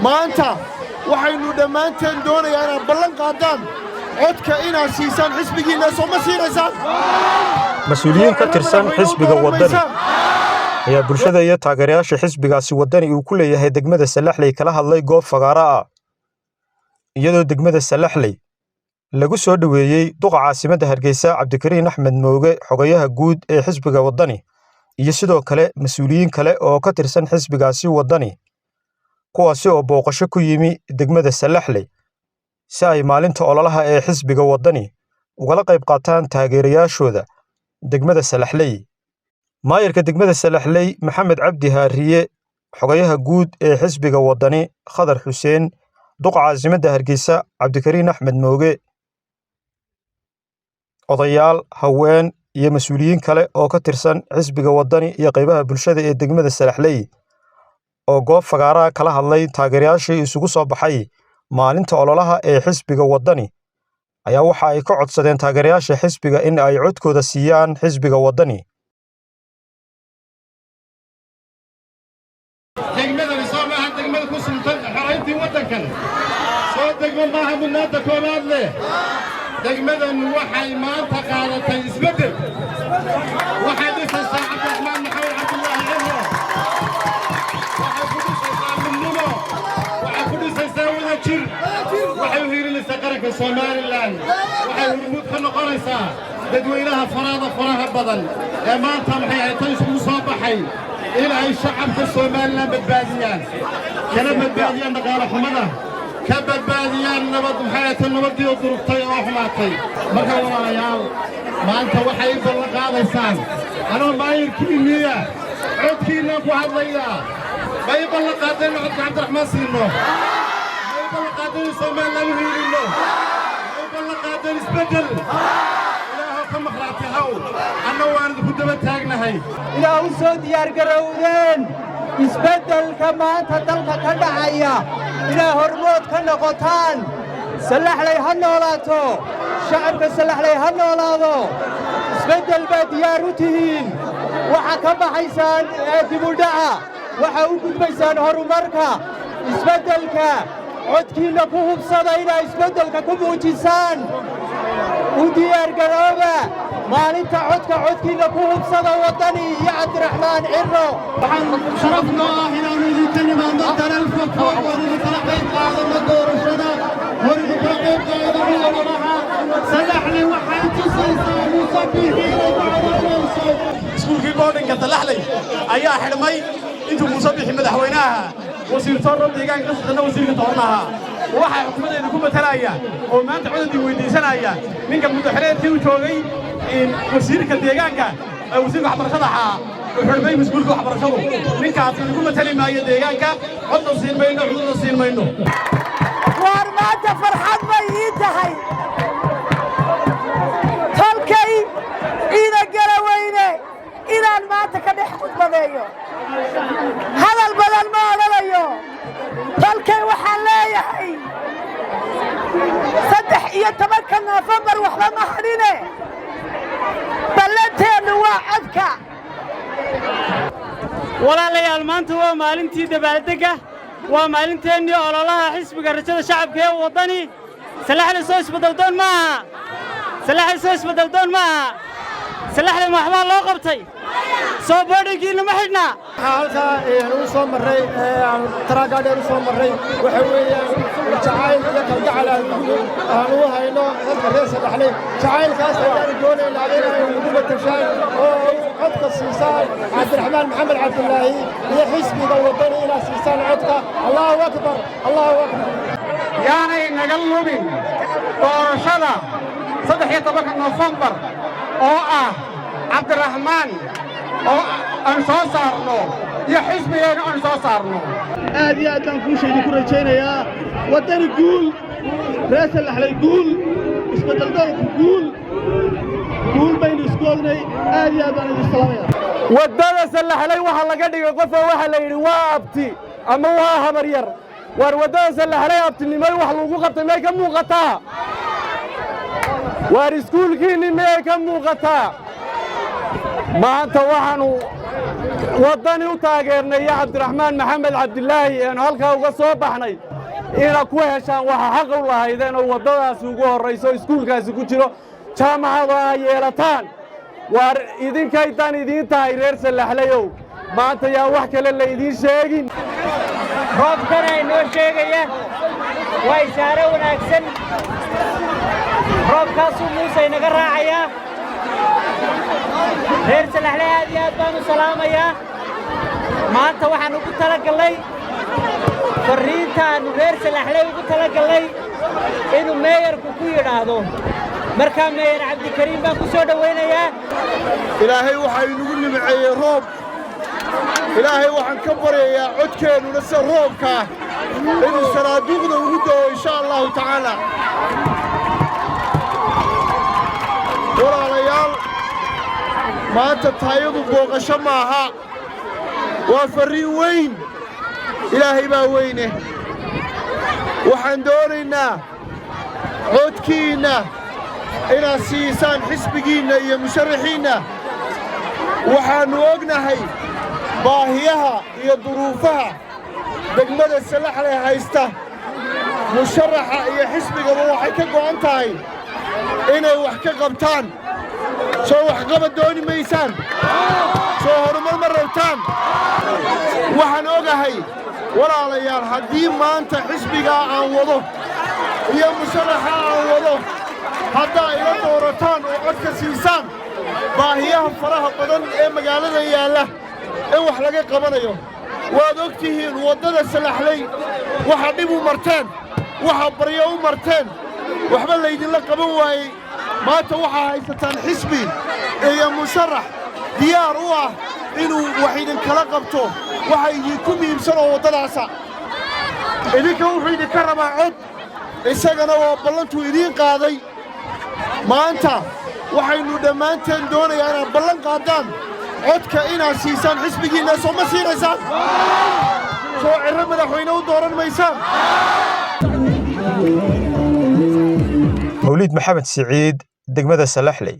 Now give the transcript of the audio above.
maanta waxaynu dhammaanteen doonayaa inaad ballan qaadaan codka inaad siisaan xisbigiinna soo ma siinaysaan mas-uuliyiin ka tirsan xisbiga waddani ayaa bulshada iyo taageerayaasha xisbigaasi waddani uu ku leeyahay degmada Salaxley kala hadlay goob fagaara ah iyadoo degmada Salaxley lagu soo dhaweeyay duqa caasimadda Hargeysa Cabdikariin Axmed Mooge xogayaha guud ee xisbiga waddani iyo sidoo kale mas'uuliyiin kale oo ka tirsan xisbigaasi waddani kuwaasi oo booqasho ku yimi degmada Salaxley si ay maalinta ololaha ee xisbiga waddani ugala qayb qaataan taageerayaashooda degmada Salaxley maayirka degmada Salaxley Maxamed Cabdi Haariye xogayaha guud ee xisbiga waddani Khadar Xuseen duqa caasimadda Hargeysa Cabdikariin Axmed Mooge odayaal haween iyo mas'uuliyiin kale oo ka tirsan xisbiga waddani iyo qaybaha bulshada ee degmada Salaxley oo goob fagaara kala hadlay taageerayaashii isugu soo baxay maalinta ololaha ee xisbiga waddani ayaa waxa ay ka codsadeen taageerayaasha xisbiga in ay codkooda siiyaan xisbiga waddani degmadani soo maaha degmada ku sultan xarayntii waddankan soo degmo maaha mudnaanta koobaad leh degmadan waxay maanta qaadatay isbeddel waxay dhisaysaa cabdiraxmaan maxamed cabdullaahi ciro waxay ku dhisaysaa midnimo waxay ku dhisaysaa wadajir waxay u hiilinaysaa qaranka Somaliland waxay hormuud ka noqonaysaa dadweynaha faraha badan ee maanta maxay ahayd tan isugu soo baxay in ay shacabka Somaliland badbaadiyaan kana badbaadiyaan dhaqaale xumada ka badbaadiyaan nabad maxay tahay nabadii oo durugtay oo xumaatay marka walaalayaal maanta waxay ballan qaadaysaan anoo maayirkii miya codkiina ku hadlaya bay ballan qaadeen codka Cabdiraxmaan siino bay ballan qaadeen Somaliland u hiilino bay ballan qaadeen isbeddel ilaaha ka maqlaatay haw anna waan ku daba taagnahay ilaa u soo diyaar garowdeen isbeddelka maanta dalka ka dhacaya ilaa hormood ka noqotaan Salaxley ha noolaato shacabka Salaxley ha noolaado isbeddel baa diyaar u tihiin waxa ka baxaysaan dib u dhaca waxa u gudbaysaan horumarka isbeddelka codkiina ku hubsada inaa isbeddelka ku muujisaan u diyaar garooba maalinta codkiina ku hubsada waddani iyo Cabdiraxmaan Ciro waxaan sharaf noo ah inaanu idinka nimaadno dalal fogfog oo idinkala qayb qaadano doorashada oo idinkala qayb qaadano ololaha Salaxley waxay tusaysaa musabixiin ay bacdanayso iskuulkii boardinga Salaxley ayaa xidhmay intuu musabixi madaxweynaha wasiir soo deegaanka ka socda wasiirka toornaha waxay xukuumadda ku matalaya oo maanta codadii weydiisanaya ninka madaxweynaha uu joogay wasiirka deegaanka wasiirka waxbarashada وحرمي مسؤول waxbarashadu ninkaas uu ku matali maayo deegaanka codna siin mayno cudurna siin mayno war maanta farxad bay ii tahay talkay ina garaweyne inaan maanta ka dhex khudbadeeyo hadal badan ma odhanayo talkay waxaan leeyahay 13 Noofambar waxba ma hadine ballanteenu waa codka walaalayaal maanta waa maalintii dabaaldega waa maalinteennii ololaha xisbiga rajada shacabka ee waddani Salaxley soo isbeddeldoon maaha Salaxley soo isbeddeldoon maaha Salaxley waxbaa loo qabtay soo boodhinkiina ma xidhna halka uu soo maray taraagaadheer soo maray waxa weeyaan jacayl iyo kalgacal aanu hayno dadka reer Salaxley jacaylkaas ayaan doonaynaa inay ugu batashaan oo codka siisaan Cabdiraxmaan Maxamed Cabdullaahi iyo xisbiga waddani ila siisaan codka Allahu akbar yaanay naga lubin doorashada 13 Noofambar oo ah Cabdiraxmaan oo aan soo saarno iyo xisbigeena aan soo saarno aad iyo aad baan kuu sheegay ku rajaynayaa waddani guul reer Salaxley guul isbeddeldoonku guul baynu isku ognay aad iyo aad baan idin salaamayaa waddada Salaxley waxa laga dhigay qof waxa la yiri waa abti ama waa habar yar war waddada Salaxley abtinimo wax lagu qabtay may ka muuqataa war iskuulkiina may ka muuqataa maanta waxaanu waddani u taageernay cabdiraxmaan maxamed cabdilaahi eenu halkaa uga soo baxnay inaad ku heshaan waxa xaq u lahaydeen oo waddadaasi ugu horrayso iskuulkaasi ku jiro jaamacada ay yeelataan waar idinkay dan idiin tahay reer Salaxleyow maanta yaa wax kale la idiin sheegin roobkana inoo sheegaya waa ishaare wanaagsan roobkaasuu muuse inaga raacayaa reer Salaxley aad iyo aad baan u salaamayaa maanta waxaan ugu talagalnay fariintaanu reer Salaxley ugu talagalnay inuu meeyarku ku yidhaahdo markaa meeyar cabdikariim baan ku soo dhawaynayaa ilaahay waxaa inagu nimceeyey roob ilaahay waxaan ka baryayaa codkeennuna sida roobkaa inuu sanaaduuqda ugu da'o insha allahu tacaala walaalayaal maanta taayadu booqasho maaha waa farriin weyn ilaahay baa weyne waxaan doonaynaa codkiinna inaad siisaan xisbigiinna iyo musharaxiinna waxaannu ognahay baahiyaha iyo duruufaha degmada Salaxley haysta musharaxa iyo xisbigaba waxay ka go'an tahay inay wax ka qabtaan soo waxqabad dooni maysaan soo horumar ma rabtaan waxaan ogahay walaalayaal haddii maanta xisbigaa aan wado iyo musharaxa aan wado haddaa ila doorataan oo codka siisaan baahiyaha faraha badan ee magaalada yaalla in wax laga qabanayo waad og tihiin waddada Salaxley waxa dhib u marteen waxa baryo u marteen waxba laydinla qaban waayey maanta waxaa haysataan xisbi iyo musharax diyaar u ah inuu wax idinkala qabto waxa idinku muhiimsan oo waddadaasa idinka wuxuu idinka rabaa cod isagana waa ballantuu idiin qaaday maanta waxaynu dhammaanteen doonayaa inaad ballan qaadaan codka inaad siisaan xisbigiinna soo ma siinaysaan soo cirro madaxweyne u dooran maysaan mawliid maxamed siciid degmada Salaxley.